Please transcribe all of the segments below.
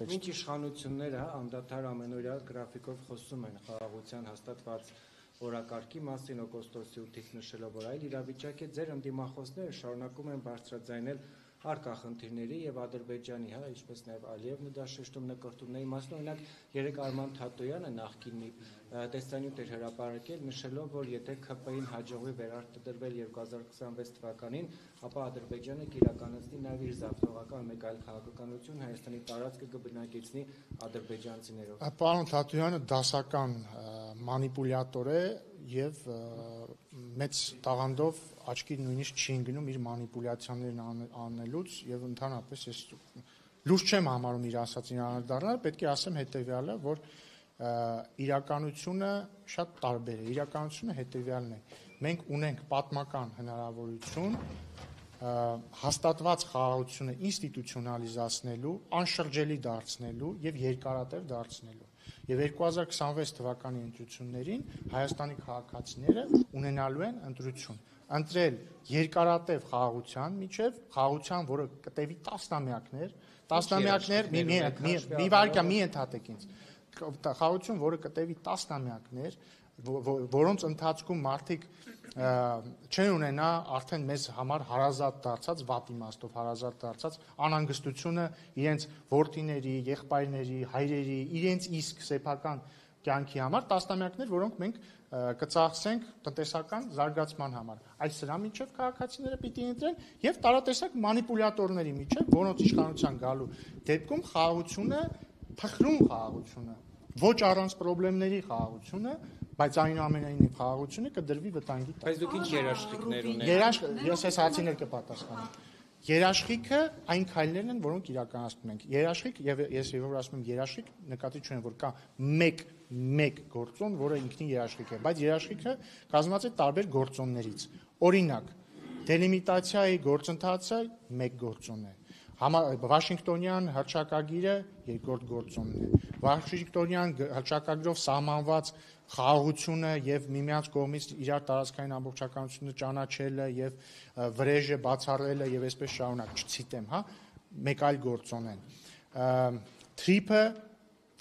կոնտեքստում։ Ինչ իշխանությունները անդադար ամենօրյա գրաֆիկով խոսում են խաղաղության հաստատված օրակարգի մասին, օգոստոսի 8-ից նշելով, որ այլ իրավիճակ է, ձեր ընդդիմախոսները շարունակում են բարձրաձայնել առկա խնդիրների եւ Ադրբեջանի, ինչպես նաեւ Ալիևն դա շեշտում նկարտումների մասն, օրինակ երեք Արման Թաթոյանը նախկին մի տեսանյութ էր հրապարակել, նշելով, որ եթե ՔՊ-ին հաջողվի վերարտադրվել 2026 թվականին, ապա Ադրբեջանը կիրականացնի նաեւ իր զավթողական մեկ այլ քաղաքականություն, Հայաստանի տարածքը կբնակեցնի ադրբեջանցիներով։ Պարոն Թաթոյանը դասական մանիպուլյատոր է եւ մեծ տաղանդով աչքի նույնիսկ չի ընկնում իր մանիպուլյացիաներն անելուց եւ ընդհանրապես ես լուրջ չեմ համարում իր ասածին անդրադառնալ, պետք է ասեմ հետեւյալը, որ իրականությունը շատ տարբեր է, իրականությունը հետեւյալն է, մենք ունենք պատմական հնարավորություն հաստատված խաղաղությունը ինստիտուցիոնալիզացնելու, անշրջելի դարձնելու եւ երկարատև դարձնելու։ Եվ 2026 թվականի ընտրություններին Հայաստանի քաղաքացիները ունենալու են ընտրություն, ընտրել երկարատև խաղաղության միջև, խաղաղության, որը կտևի տասնամյակներ, մի վարկյա մի ընդհատեք ինձ, խաղաղություն, որը կտևի տասնամյակներ, որոնց ընթացքում մարդիկ չեն ունենա արդեն մեզ համար հարազատ դարձած, վատ իմաստով հարազատ դարձած անհանգստությունը իրենց որդիների, եղբայրների, հայրերի, իրենց իսկ սեփական կյանքի համար, տասնամյակներ, որոնք մենք կծախսենք տնտեսական զարգացման համար։ Այս սրա միջև քաղաքացիները պիտի ընտրեն եւ տարատեսակ մանիպուլյատորների միջև, որոնց իշխանության գալու դեպքում խաղաղությունը, փխրուն խաղաղությունը, ոչ առանց խնդիրների խաղաղությունը, բայց այնուամենայնիվ խաղաղությունը կդրվի վտանգի տակ։ Բայց դուք ինչ երաշխիքներ ունեք։ Ես այս հարցին կպատասխանեմ։ Երաշխիքը այն քայլերն են, որոնք իրականացնում ենք։ Երաշխիք եւ ես որ ասում եմ երաշխիք, նկատի չունեմ, որ կա մեկ գործոն, որը ինքնին երաշխիք է, բայց երաշխիքը կազմված է տարբեր գործոններից։ Օրինակ, դելիմիտացիայի գործընթացը մեկ գործոն է։ Վաշինգտոնյան հռչակագիրը երկրորդ գործոնն է։ Վաշինգտոնյան հռչակագրով սահմանված խաղաղությունը եւ միմյանց կողմից իրար տարածքային ամբողջականությունը ճանաչելը եւ վրեժը բացառելը եւ այսպես շարունակ չցիտեմ, մեկ այլ գործոն է։ Թրիփը,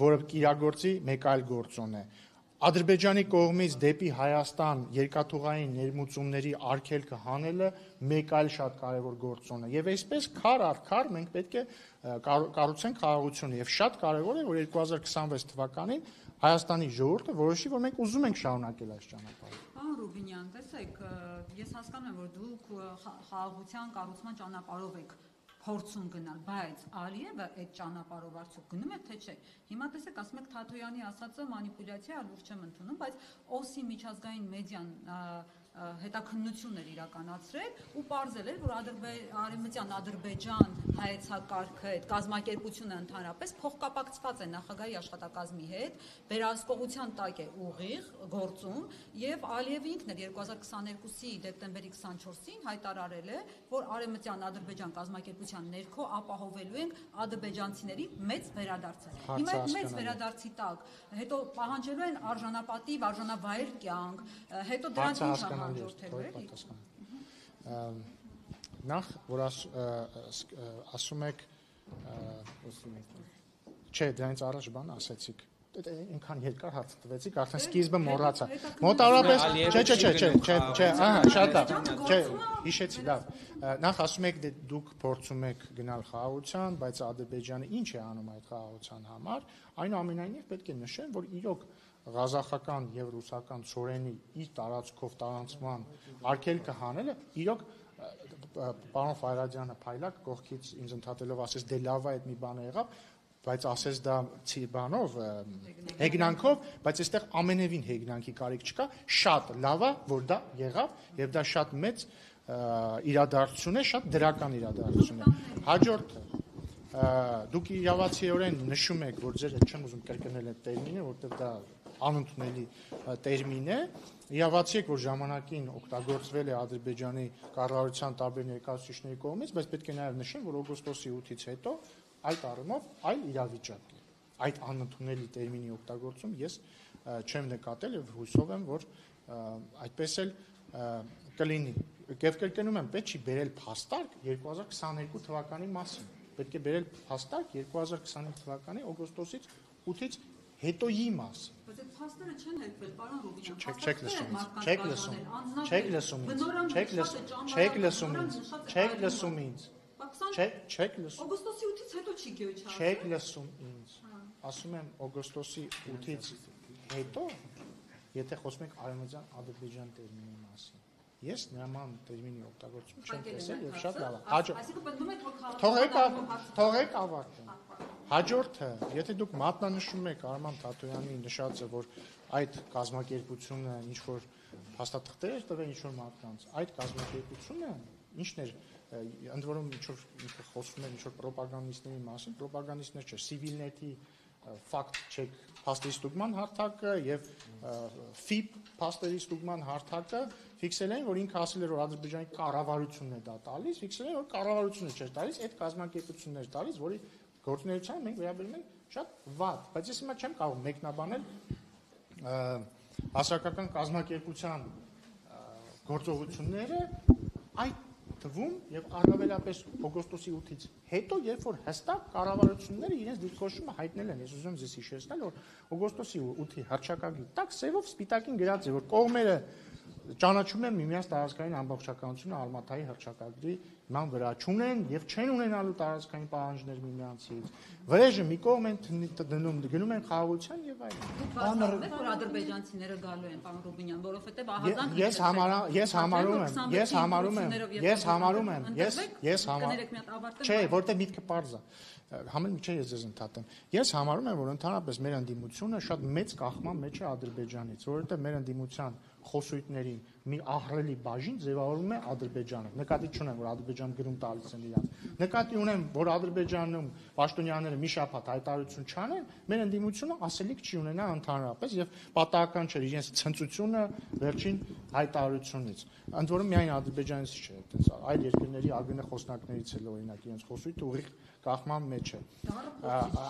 որը կիրագործի մեկ այլ գործոն է։ Ադրբեջանի կողմից դեպի Հայաստան երկաթուղային ներմուծումների արգելքը հանելը մեկ այլ շատ կարևոր գործոն է։ Եվ այսպես քար առ քար մենք պետք է կառուցենք խաղաղությունը եւ շատ կարևոր է, որ 2026 թվականին Հայաստանի ժողովուրդը որոշի, որ մենք ուզում ենք շարունակել այս ճանապարհը։ Պարոն Ռուբինյան, տեսեք, ես հասկանում եմ, որ դուք խաղաղության կառուցման ճանապարհով եք փորձում գնալ, բայց Ալիևը այդ ճանապարհով արդյոք գնում է թե չէ։ Հիմա տեսեք, ասում եք Թաթոյանի ասածը մանիպուլյացիա, լուրջ չեմ ընդունում, բայց ՕՍ-ի միջազգային մեդիան հետաքննություն էր իրականացրել ու պարզել էր, որ Արևմտյան Ադրբեջան հայեցակարգը այդ կազմակերպությունը ընդհանրապես փոխկապակցված է նախագահի աշխատակազմի հետ, վերահսկողության տակ է ուղիղ գործում եւ Ալիևը ինքն էլ 2022-ի դեկտեմբերի 24-ին հայտարարել է, որ Արևմտյան Ադրբեջան կազմակերպության ներքո ապահովելու են ադրբեջանցիների մեծ վերադարձը։ Հիմա այդ մեծ վերադարձի տակ հետո պահանջելու են արժանապատիվ, արժանավայր կյանք, հետո դրանց ինչ հաջորդելու է։ Նախ, որ ասում եք, չէ, դրանից առաջ բան ասեցիք, այնքան երկար հարց տվեցիք, արդեն սկիզբը մոռացա։ Մոտավորապես, չէ, շատ լավ, չէ, հիշեցի, լավ։ Նախ ասում եք, դուք փորձում եք գնալ խաղաղության, բայց Ադրբեջանը ինչ է անում այդ խաղաղության համար, այնուամենայնիվ պետք է նշեմ, որ իրոք ղազախական եւ ռուսական ծորենի իր տարածքով տարանցման արգելքը հանելը իրոք պարոն Ֆայրադյանը փայլակ կողքից ինձ ընդհատելով ասես դե լավ է այդ մի բանը եղավ, բայց ասես դա բանով հեգնանքով, բայց այստեղ ամենևին հեգնանքի կարիք չկա, շատ լավ է, որ դա եղավ եւ դա շատ մեծ իրադարձություն է, շատ դրական իրադարձություն է։ Հաջորդը դուք իրավացիորեն նշում եք, որ ձեր չեմ ուզում կրկնել այդ տերմինը, որտեղ դա անընդունելի տերմին է, իրավացի եք, որ ժամանակին օգտագործվել է Ադրբեջանի կառավարության տարբեր ներկայացուցիչների կողմից, բայց պետք է նաև նշեմ, որ օգոստոսի 8-ից հետո այդ առումով այլ իրավիճակ է։ Այդ անընդունելի տերմինի օգտագործում ես չեմ նկատել եւ հուսով եմ, որ այդպես էլ կլինի։ Եվ կրկնում եմ, պետք չի բերել փաստարկ 2022 թվականի մասին։ պետք է բերել հաստատ 2025 թվականի օգոստոսից 8-ից հետոյի մասին։ Բայց այդ փաստերը չեն հետվել, պարոն Ռուբինյան։ Չեք լսում ինձ։ Օգոստոսի 8-ից հետո չի գոյություն։ Չեք լսում ինձ։ Ասում եմ օգոստոսի 8-ից հետո, եթե խոսում ենք Արևմտյան Ադրբեջան տերմինի մասին։ Ես նման տերմինի օգտագործում չեմ տեսել եւ շատ լավ է։ Այսինքն բնդում եք, որ թողեք ավարտեմ։ Հաջորդը, եթե դուք մատնանշում եք Արման Թաթոյանի նշածը, որ այդ կազմակերպությունը ինչ որ փաստաթղթեր էր տվել ինչ որ մարդկանց, այդ կազմակերպությունը ինչն էր, ընդ որում ինչ որ ինքը խոսում էր ինչ որ ռոպագանդիստների մասին, ռոպագանդիստներ չէ, Civilnet-ի fact check փաստերի ստուգման հարթակը եւ FIP փաստերի ստուգման հարթակը ֆիքսել են, որ ինքը ասել էր, որ Ադրբեջանի կառավարությունն է դա տալիս, ֆիքսել են, որ կառավարությունը չէր տալիս, այդ կազմակերպությունն էր տալիս, որի գործունեությանը մենք վերաբերում ենք շատ վատ, բայց ես հիմա չեմ կարող մեկնաբանել հասարակական կազմակերպության գործողությունները այդ թվում եւ առավելապես օգոստոսի 8-ից հետո, երբ որ հստակ կառավարությունները իրենց դիրքորոշումը հայտնել են, ես ուզում եմ ձեզ հիշեցնել, որ օգոստոսի 8-ի հռչակագրի տակ սևով սպիտակին գրած է, որ կողմերը ճանաչում են միմյանց տարածքային ամբողջականությունը Ալմաթայի հռչակագրի նման վրա չունեն եւ չեն ունենալու տարածքային պահանջներ միմյանցից։ Վրեժը մի կողմ են դնում, գնում են խաղաղության եւ այլն։ Բանալու է, որ ադրբեջանցիները գալու են, պարոն Ռուբինյան, որովհետեւ ահազանգ ես համարում եմ, չէ, որտեղ միտքը པարզ է։ Համեն միջի ես ձեզ ընդհատեմ։ Ես համարում եմ, որ ընդհանրապես մեր ընդդիմությունը շատ մեծ կախման մեջ է Ադրբեջանից, որովհետև մեր ընդդիմության խոսույթների մի ահռելի բաժին ձևավորվում է Ադրբեջանը։ Նկատի չունեմ, որ Ադրբեջան գրում տալիս են իրանց։ Նկատի ունեմ, որ Ադրբեջանում պաշտոնյաները մի շաբաթ հայտարարություն չանեն, մեր ընդդիմությունը ասելիք չի ունենա ընդհանրապես եւ պատահական չէ իրենց ցնծությունը վերջին հայտարարությունից։ Ընդ որում միայն Ադրբեջանից չէ, այդպես այլ երկրների ԱԳՆ խոսնակներից էլ օրինակ իրենց խոսույթը ուղիղ կախման մեջ է։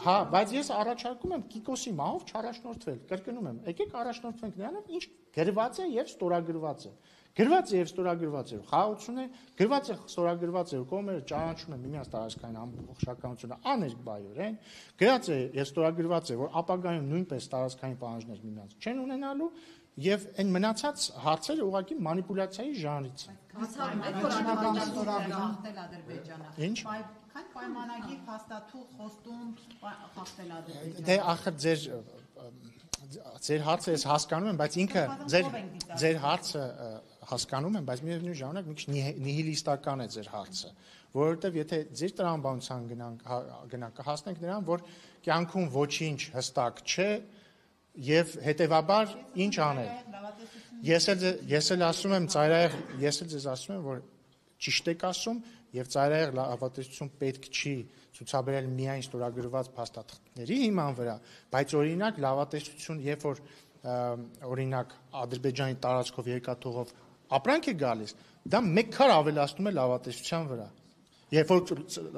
Հա, բայց ես առաջարկում եմ Կիկոսի մահով չառաջնորդվել։ Կրկնում եմ, եկեք առաջնորդվենք նրանով, ինչ գրված է եւ ստորագրված է։ Գրված է եւ ստորագրված է, խաղաղություն է, գրված է, ստորագրված է, կողմերը ճանաչում են միմյանց տարածքային ամբողջականությունը աներկբայորեն, գրած է եւ ստորագրված է, որ ապագայում նույնպես տարածքային պահանջներ միմյանց չեն ունենալու եւ այն մնացած հարցերը ուղղակի մանիպուլյացիայի ժանրից են։ Ինչ Քան պայմանագիր փաստաթուղթ խոստում խախտել Ադրբեջանը։ Դե ախր ձեր հարցը ես հասկանում եմ, բայց ինքը ձեր հարցը հասկանում եմ, բայց միևնույն ժամանակ մի քիչ նիհիլիստական է ձեր հարցը, որովհետև եթե ձեր տրամաբանության գնանք կհասնենք նրան, որ կյանքում ոչինչ հստակ չէ եւ հետեւաբար ինչ անել։ Ես էլ ասում եմ ծայրահեղ, ես էլ ձեզ ասում եմ, որ ճիշտ եք ասում եւ ծայրահեղ լավատեսություն պետք չի ցուցաբերել միայն ստորագրված փաստաթղթերի հիման վրա, բայց օրինակ լավատեսություն, երբ որ օրինակ Ադրբեջանի տարածքով երկաթուղով ապրանք է գալիս, դա մեկ քար ավելացնում է լավատեսության վրա։ Երբ որ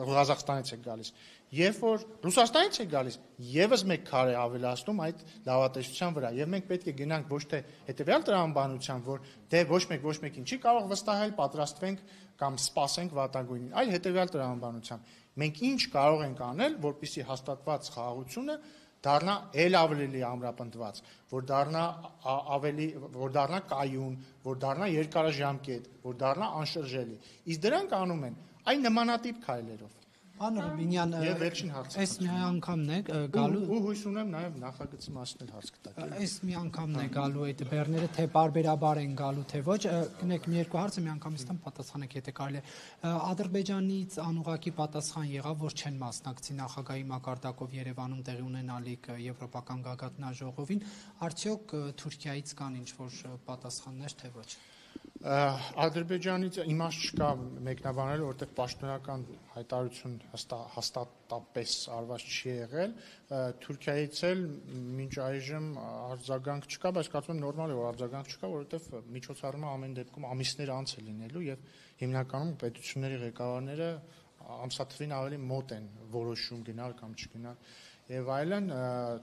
Ղազախստանից է գալիս, երբ որ Ռուսաստանից է գալիս, եւս մեկ քար է ավելացնում այդ լավատեսության վրա, եւ մենք պետք է գնանք ոչ թե հետեւյալ տրամաբանության, որ դե ոչ մեկին չի կարող վստահել, պատրաստվենք կամ սպասենք վատագույնին, այլ հետեւյալ տրամաբանության։ Մենք ինչ կարող ենք անել, որպեսզի հաստատված խաղաղությունը դառնա ել ավելի ամրապնդված, որ դառնա կայուն, որ դառնա երկարաժամկետ, որ դառնա անշրջելի։ Իսկ դրանք անում են այն նմանատիպ քայլերով։ Պարոն Ռուբինյան, այս մի անգամն է գալու ու հույս ունեմ նաև նախագծի մասին հարց կտակ։ Այս մի անգամն է գալու այդ բեռները, թե բարբերաբար են գալու, թե ոչ, գնեք մի երկու հարցը մի անգամից տամ պատասխանեք, եթե կարելի է։ Ադրբեջանից անուղղակի պատասխան եղավ, որ չեն մասնակցի նախագահի մակարդակով Երևանում տեղի ունենալիք եվրոպական գագաթնաժողովին, արդյոք Թուրքիայից կան ինչ-որ պատասխաններ, թե ոչ։ Ադրբեջանից իմաստ չկա մեկնաբանել, որտեղ պաշտոնական հայտարարություն հաստատապես արված չի եղել, Թուրքիայից էլ մինչ այժմ արձագանք չկա, բայց կարծում եմ նորմալ է, որ արձագանք չկա, որովհետև միջոցառումը ամեն դեպքում ամիսներ անց է լինելու եւ հիմնականում պետությունների ղեկավարները ամսաթվին ավելի մոտ են որոշում գնալ կամ չգնալ եւ այլն,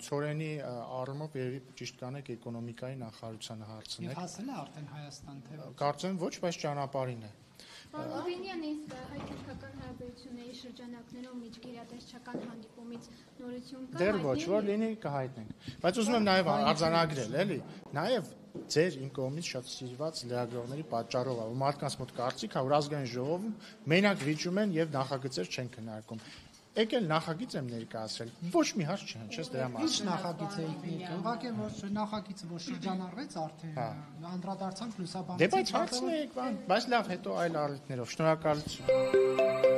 ծորենի առումով երևի ճիշտ կանեք էկոնոմիկայի նախարարությանը հարցնեք։ Եվ հասել է արդեն Հայաստան թե ոչ։ Կարծեմ ոչ, բայց ճանապարհին է։ Օպինիոն իսկ հայ-թուրքական հարաբերությունների շրջանակներում միջգերատեսչական հանդիպումից նորություն կա։ Դեռ ոչ, որ լինի կհայտնենք։ Բայց ուզում եմ նաև արձանագրել, էլի, նաև ձեր իմ կողմից շատ սիրված լրագրողների պատճառով, որ մարդկանց մոտ կարծիք կա, որ ազգային ժողովում մենակ վիճում են եւ նախագծեր չեն քննարկում։ Եկել նախագիծ եմ ներկայացրել։ Ոչ մի հարց չեն, չես դրա Ինչ մասին։ նախագիծ էիք ներկայացրել։ Ուղղակի որ նախագիծը որ շրջանառվեց արդեն անդրադարձանք լուսաբանեցինք։ Դե բայց հարցնեիք, բան, բայց լավ, հետո այլ առիթներով։ Շնորհակալություն։